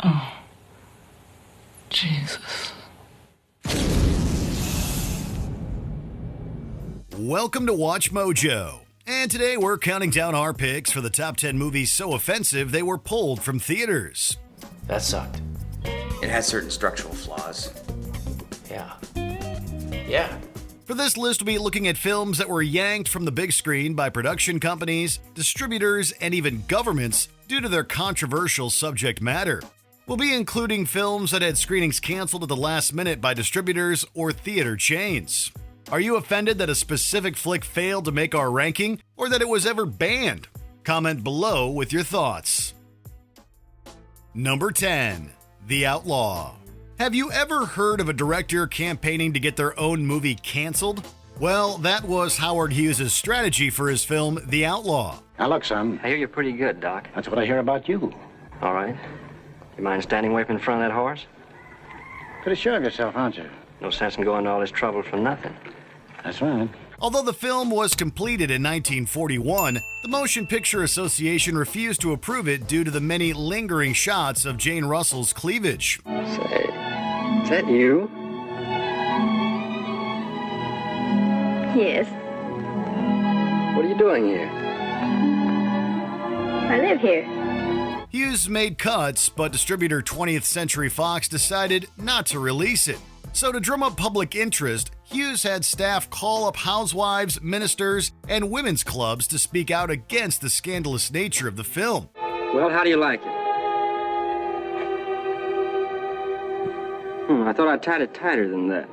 Oh, Jesus. Welcome to Watch Mojo. And today we're counting down our picks for the top 10 movies so offensive they were pulled from theaters. That sucked. It has certain structural flaws. Yeah. For this list, we'll be looking at films that were yanked from the big screen by production companies, distributors, and even governments due to their controversial subject matter. We'll be including films that had screenings canceled at the last minute by distributors or theater chains. Are you offended that a specific flick failed to make our ranking or that it was ever banned? Comment below with your thoughts. Number 10. The Outlaw. Have you ever heard of a director campaigning to get their own movie canceled? Well, that was Howard Hughes' strategy for his film, The Outlaw. Now look, son. I hear you're pretty good, Doc. That's what I hear about you. All right. You mind standing way up in front of that horse? Pretty sure of yourself, aren't you? No sense in going to all this trouble for nothing. That's right. Although the film was completed in 1941, the Motion Picture Association refused to approve it due to the many lingering shots of Jane Russell's cleavage. Say, is that you? Yes, What are you doing here? I live here. Hughes made cuts, but distributor 20th Century Fox decided not to release it. So to drum up public interest, Hughes had staff call up housewives, ministers, and women's clubs to speak out against the scandalous nature of the film. Well, how do you like it? I thought I tied it tighter than that.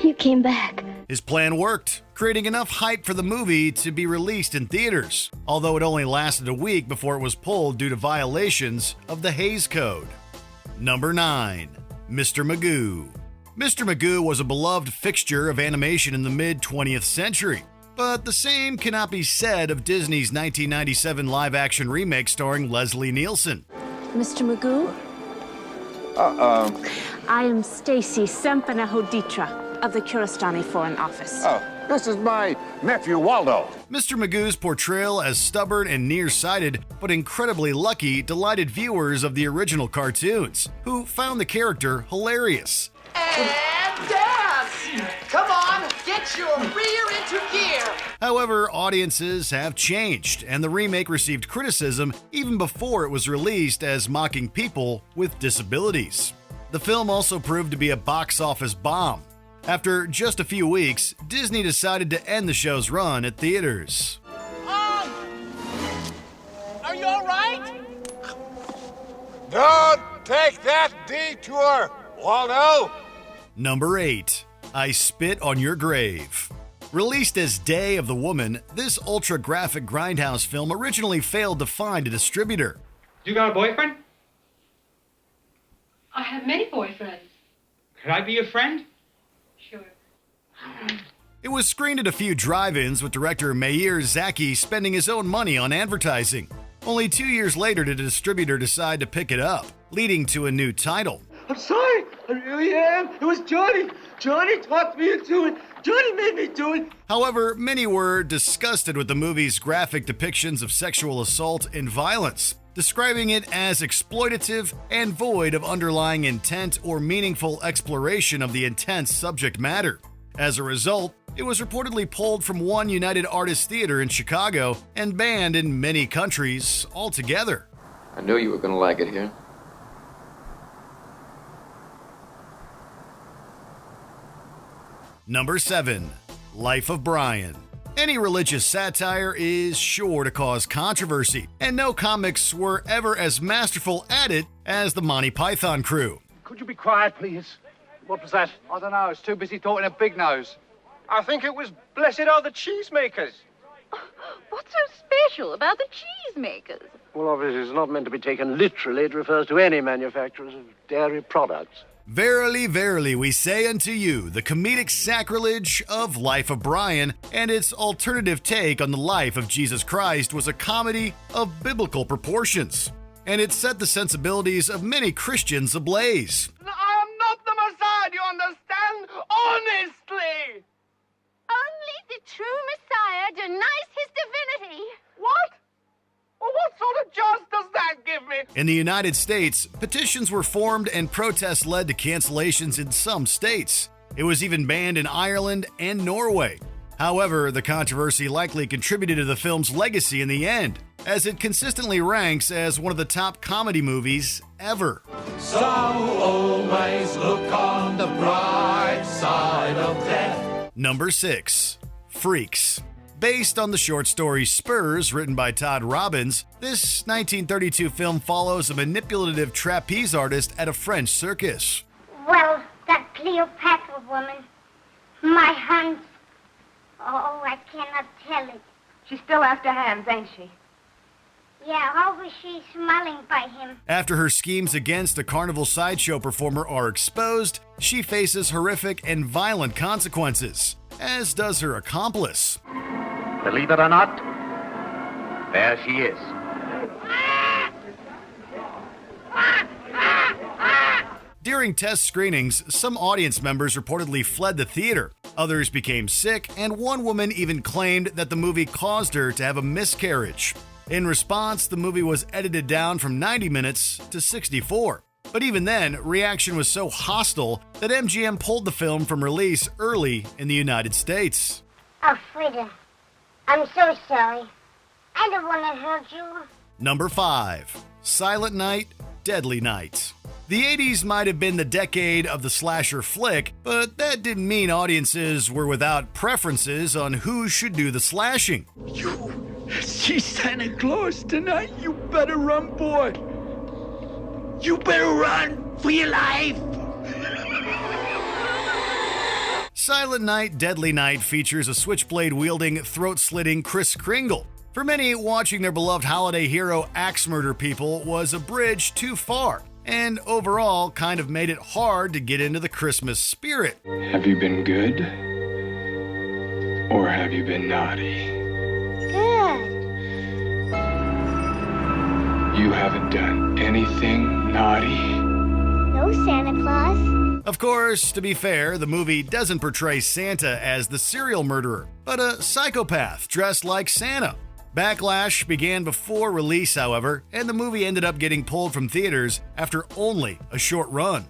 You came back. His plan worked, creating enough hype for the movie to be released in theaters, although it only lasted a week before it was pulled due to violations of the Hays Code. Number 9. Mr. Magoo. Mr. Magoo was a beloved fixture of animation in the mid-20th century, but the same cannot be said of Disney's 1997 live-action remake starring Leslie Nielsen. Mr. Magoo? I am Stacy Sempanahoditra of the Kurastani Foreign Office. Oh, this is my nephew, Waldo. Mr. Magoo's portrayal as stubborn and nearsighted, but incredibly lucky, delighted viewers of the original cartoons, who found the character hilarious. And dance! Come on, get your rear into gear! However, audiences have changed, and the remake received criticism even before it was released as mocking people with disabilities. The film also proved to be a box office bomb. After just a few weeks, Disney decided to end the show's run at theaters. Are you all right? Don't take that detour, Waldo. Number 8. I Spit on Your Grave. Released as Day of the Woman, this ultra-graphic grindhouse film originally failed to find a distributor. You got a boyfriend? I have many boyfriends. Could I be your friend? Sure. It was screened at a few drive-ins, with director Meir Zaki spending his own money on advertising. Only 2 years later did a distributor decide to pick it up, leading to a new title. I'm sorry, I really am. It was Johnny. Johnny talked me into it. Johnny made me do it. However, many were disgusted with the movie's graphic depictions of sexual assault and violence, describing it as exploitative and void of underlying intent or meaningful exploration of the intense subject matter. As a result, it was reportedly pulled from one United Artists Theater in Chicago and banned in many countries altogether. I knew you were going to like it here. Number 7. Life of Brian. Any religious satire is sure to cause controversy, and no comics were ever as masterful at it as the Monty Python crew. Could you be quiet, please? What was that? I don't know. It's too busy talking to Big Nose. I think it was Blessed Are the Cheesemakers. What's so special about the cheesemakers? Well, obviously, it's not meant to be taken literally. It refers to any manufacturers of dairy products. Verily, verily, we say unto you, the comedic sacrilege of Life of Brian and its alternative take on the life of Jesus Christ was a comedy of biblical proportions, and it set the sensibilities of many Christians ablaze. I am not the Messiah, do you understand? Honestly! Only the true Messiah In the United States, petitions were formed and protests led to cancellations in some states. It was even banned in Ireland and Norway. However, the controversy likely contributed to the film's legacy in the end, as it consistently ranks as one of the top comedy movies ever. So always look on the bright side of death. Number 6. Freaks. Based on the short story Spurs, written by Todd Robbins, this 1932 film follows a manipulative trapeze artist at a French circus. Well, that Cleopatra woman, my Hans. Oh, I cannot tell it. She's still after Hans, ain't she? Yeah, how was she smiling by him? After her schemes against a carnival sideshow performer are exposed, she faces horrific and violent consequences, as does her accomplice. Believe it or not, there she is. During test screenings, some audience members reportedly fled the theater. Others became sick, and one woman even claimed that the movie caused her to have a miscarriage. In response, the movie was edited down from 90 minutes to 64. But even then, reaction was so hostile that MGM pulled the film from release early in the United States. Oh, Frida, I'm so sorry. I don't want to hurt you. Number 5. Silent Night, Deadly Night. The 80s might have been the decade of the slasher flick, but that didn't mean audiences were without preferences on who should do the slashing. You see Santa Claus tonight? You better run, boy. You better run for your life. Silent Night, Deadly Night features a switchblade-wielding, throat-slitting Kris Kringle. For many, watching their beloved holiday hero axe murder people was a bridge too far, and overall kind of made it hard to get into the Christmas spirit. Have you been good? Or have you been naughty? Good. You haven't done anything naughty? No, Santa Claus. Of course, to be fair, the movie doesn't portray Santa as the serial murderer, but a psychopath dressed like Santa. Backlash began before release, however, and the movie ended up getting pulled from theaters after only a short run.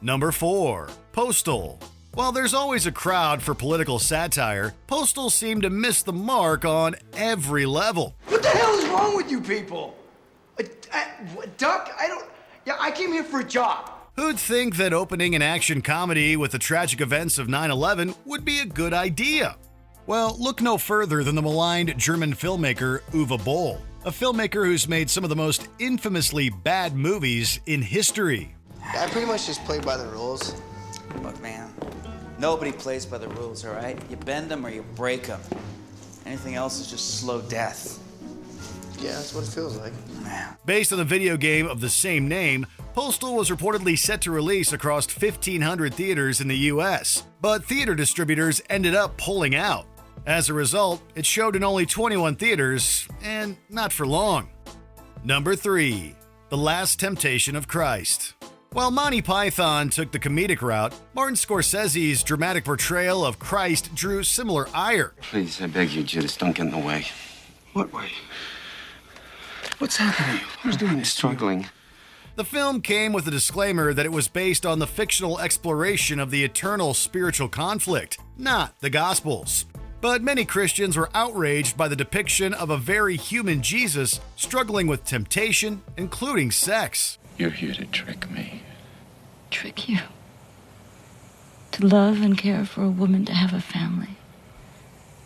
Number 4. Postal. While there's always a crowd for political satire, Postal seemed to miss the mark on every level. What the hell is wrong with you people? Duck? I came here for a job. Who'd think that opening an action comedy with the tragic events of 9/11 would be a good idea? Well, look no further than the maligned German filmmaker Uwe Boll, a filmmaker who's made some of the most infamously bad movies in history. I pretty much just play by the rules. Look, man, nobody plays by the rules, all right? You bend them or you break them. Anything else is just slow death. Yeah, that's what it feels like. Based on the video game of the same name, Postal was reportedly set to release across 1,500 theaters in the US, but theater distributors ended up pulling out. As a result, it showed in only 21 theaters, and not for long. Number 3. The Last Temptation of Christ. While Monty Python took the comedic route, Martin Scorsese's dramatic portrayal of Christ drew similar ire. Please, I beg you, Judas, don't get in the way. What way? What's happening? Who's doing this? Struggling. The film came with a disclaimer that it was based on the fictional exploration of the eternal spiritual conflict, not the Gospels. But many Christians were outraged by the depiction of a very human Jesus struggling with temptation, including sex. You're here to trick me. Trick you? To love and care for a woman to have a family.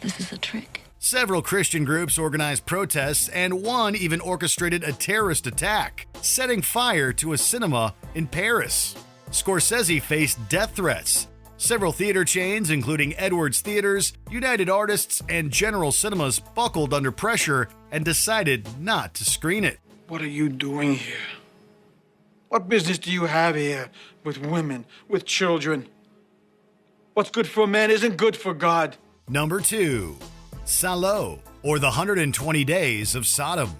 This is a trick. Several Christian groups organized protests, and one even orchestrated a terrorist attack, setting fire to a cinema in Paris. Scorsese faced death threats. Several theater chains, including Edwards Theaters, United Artists, and General Cinemas, buckled under pressure and decided not to screen it. What are you doing here? What business do you have here with women, with children? What's good for a man isn't good for God. Number 2. Salo, or the 120 Days of Sodom.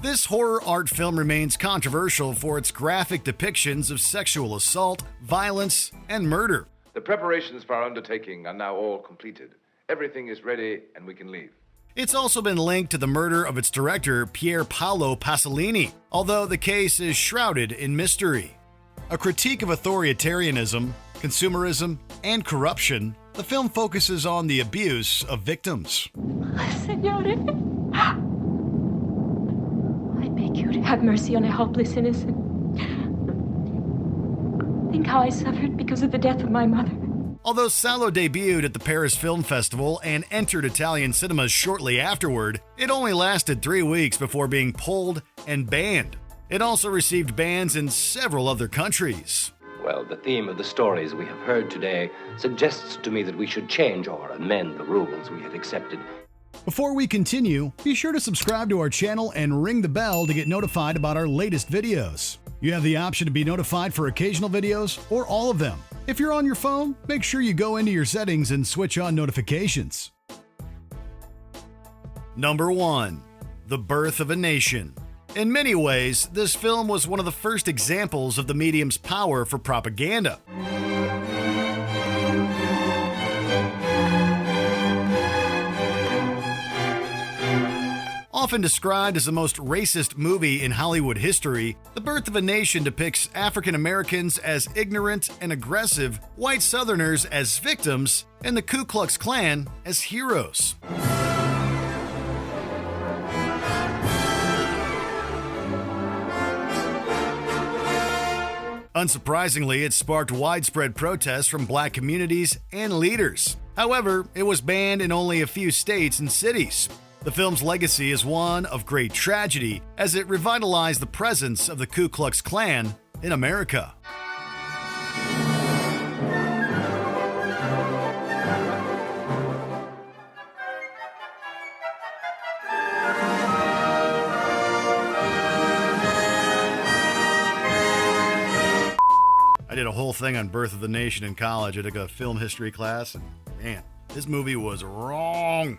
This horror art film remains controversial for its graphic depictions of sexual assault, violence, and murder. The preparations for our undertaking are now all completed. Everything is ready and we can leave. It's also been linked to the murder of its director, Pier Paolo Pasolini, although the case is shrouded in mystery. A critique of authoritarianism, consumerism, and corruption, the film focuses on the abuse of victims. Signore, I beg you to have mercy on a helpless innocent. Think how I suffered because of the death of my mother. Although Salo debuted at the Paris Film Festival and entered Italian cinemas shortly afterward, it only lasted 3 weeks before being pulled and banned. It also received bans in several other countries. Well, the theme of the stories we have heard today suggests to me that we should change or amend the rules we have accepted. Before we continue, be sure to subscribe to our channel and ring the bell to get notified about our latest videos. You have the option to be notified for occasional videos or all of them. If you're on your phone, make sure you go into your settings and switch on notifications. Number 1. The Birth of a Nation. In many ways, this film was one of the first examples of the medium's power for propaganda. Often described as the most racist movie in Hollywood history, The Birth of a Nation depicts African Americans as ignorant and aggressive, white Southerners as victims, and the Ku Klux Klan as heroes. Unsurprisingly, it sparked widespread protests from black communities and leaders. However, it was banned in only a few states and cities. The film's legacy is one of great tragedy, as it revitalized the presence of the Ku Klux Klan in America. I did a whole thing on Birth of the Nation in college. I took a film history class, and man, this movie was wrong.